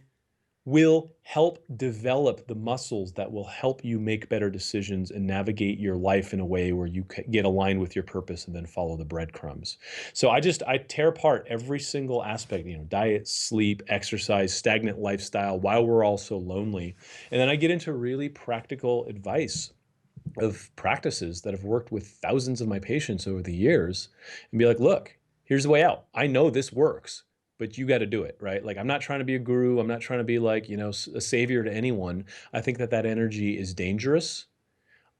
will help develop the muscles that will help you make better decisions and navigate your life in a way where you get aligned with your purpose and then follow the breadcrumbs. So I tear apart every single aspect, diet, sleep, exercise, stagnant lifestyle, while we're all so lonely. And then I get into really practical advice of practices that have worked with thousands of my patients over the years and be like, look, here's the way out. I know this works, but you got to do it, right? Like, I'm not trying to be a guru. I'm not trying to be like, a savior to anyone. I think that energy is dangerous.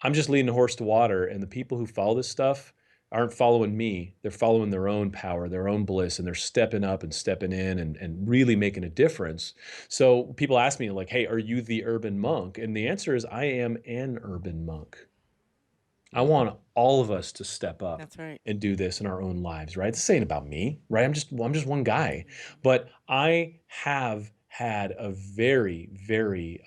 I'm just leading a horse to water. And the people who follow this stuff aren't following me. They're following their own power, their own bliss, and they're stepping up and stepping in and really making a difference. So people ask me like, hey, are you the urban monk? And the answer is I am an urban monk. I want all of us to step up. That's right. And do this in our own lives, right? This ain't about me, right? I'm just one guy, but I have had a very, very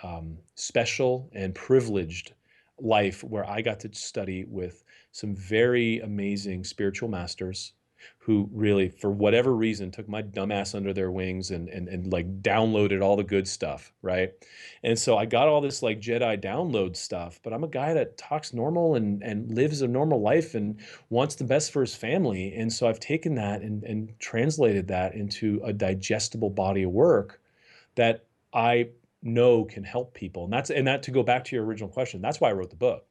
special and privileged life where I got to study with some very amazing spiritual masters who really, for whatever reason, took my dumbass under their wings and like downloaded all the good stuff, right? And so I got all this like Jedi download stuff, but I'm a guy that talks normal and lives a normal life and wants the best for his family. And so I've taken that and translated that into a digestible body of work that I know can help people. And that to go back to your original question, that's why I wrote the book.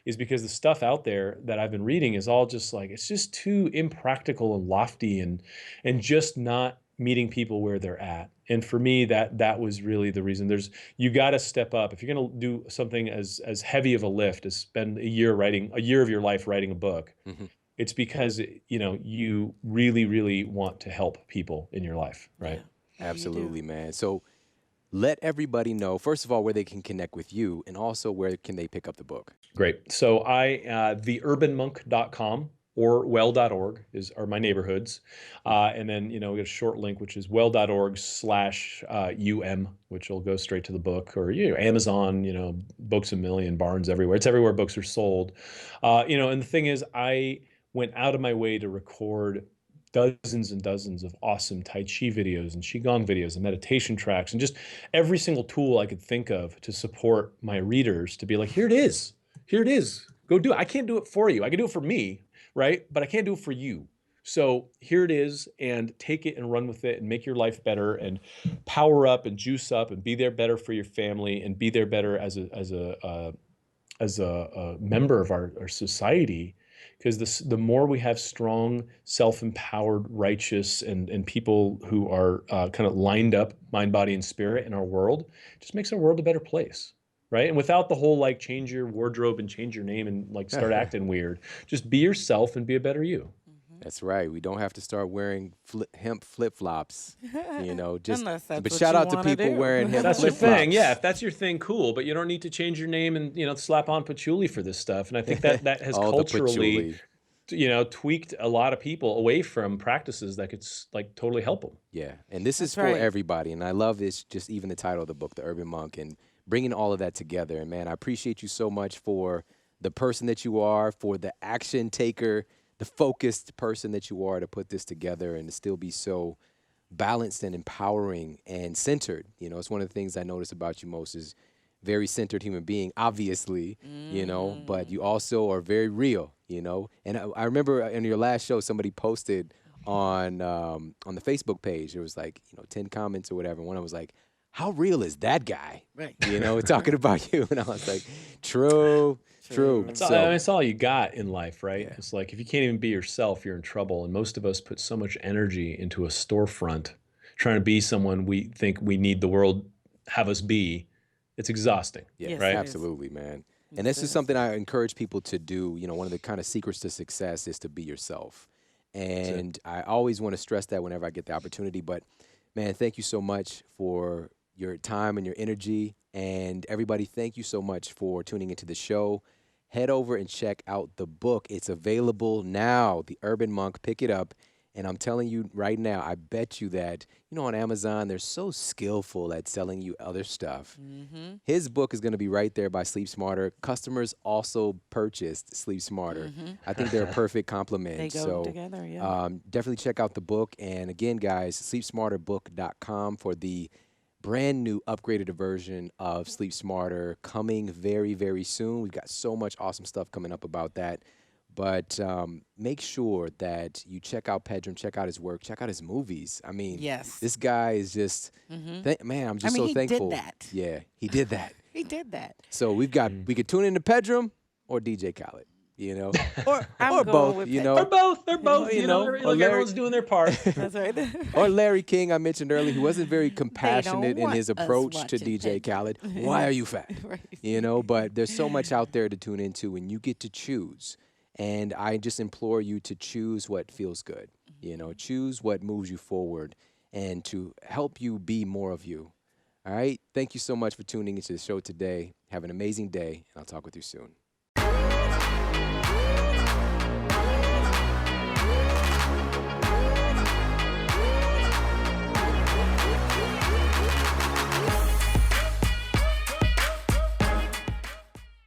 Is because the stuff out there that I've been reading is all just like, it's just too impractical and lofty and just not meeting people where they're at. And for me, that was really the reason. You got to step up. If you're going to do something as heavy of a lift as spend a year of your life writing a book, it's because, you really, really want to help people in your life, right? Yeah, Absolutely, man. So let everybody know, first of all, where they can connect with you, and also where can they pick up the book. Great. So theurbanmonk.com or well.org are my neighborhoods. And then, we got a short link, which is well.org/UM, which will go straight to the book, or, Amazon, Books A Million, Barnes, everywhere. It's everywhere books are sold. And the thing is, I went out of my way to record dozens and dozens of awesome Tai Chi videos and Qigong videos and meditation tracks and just every single tool I could think of to support my readers to be like, here it is. Here it is. Go do it. I can't do it for you. I can do it for me, right? But I can't do it for you. So here it is, and take it and run with it and make your life better and power up and juice up and be there better for your family and be there better as a member of our society. Because the more we have strong, self-empowered, righteous, and people who are kind of lined up, mind, body, and spirit in our world, it just makes our world a better place, right? And without the whole like change your wardrobe and change your name and like start acting weird, just be yourself and be a better you. That's right. We don't have to start wearing hemp flip-flops, just. Unless that's But what shout you out to wanna people do. wearing hemp That's your flip-flops. thing. Yeah, if that's your thing, cool. But you don't need to change your name and slap on patchouli for this stuff. And I think that has Oh, the culturally, patchouli. tweaked a lot of people away from practices that could like totally help them. Yeah, and this is That's for right. everybody. And I love this, just even the title of the book, The Urban Monk, and bringing all of that together. And man, I appreciate you so much for the person that you are, for the action taker, the focused person that you are to put this together and to still be so balanced and empowering and centered. It's one of the things I notice about you most is very centered human being, obviously, but you also are very real, And I remember in your last show, somebody posted on the Facebook page, there was like, 10 comments or whatever. And one of them was like, how real is that guy? Right. Talking about you. And I was like, true. It's all you got in life, right? Yeah. It's like if you can't even be yourself, you're in trouble. And most of us put so much energy into a storefront trying to be someone we think we need the world have us be. It's exhausting. Yeah, Yes, right? it is. Absolutely, man. Yes, And this it is is. something I encourage people to do. One of the kind of secrets to success is to be yourself. And I always want to stress that whenever I get the opportunity. But, man, thank you so much for your time and your energy. And everybody, thank you so much for tuning into the show. Head over and check out the book. It's available now, The Urban Monk. Pick it up. And I'm telling you right now, I bet you that, on Amazon, they're so skillful at selling you other stuff. Mm-hmm. His book is going to be right there by Sleep Smarter. Customers also purchased Sleep Smarter. I think they're a perfect complement. They go So together, yeah. definitely check out the book. And again, guys, sleepsmarterbook.com for the brand new upgraded version of Sleep Smarter coming very, very soon. We've got so much awesome stuff coming up about that. But make sure that you check out Pedram, check out his work, check out his movies. I mean, Yes. this guy is just, man, I'm just so he thankful. did that. Yeah, he did that. He did that. So we could tune into Pedram or DJ Khaled, Or I'm or going both, with They're both. They're both. you know, or like Larry- everyone's doing their part. That's right. or Larry King, I mentioned earlier, who wasn't very compassionate in want his us approach to watching DJ Pedram. Khaled. Why are you fat? Right. But there's so much out there to tune into, and you get to choose. And I just implore you to choose what feels good, choose what moves you forward and to help you be more of you. All right. Thank you so much for tuning into the show today. Have an amazing day, and I'll talk with you soon.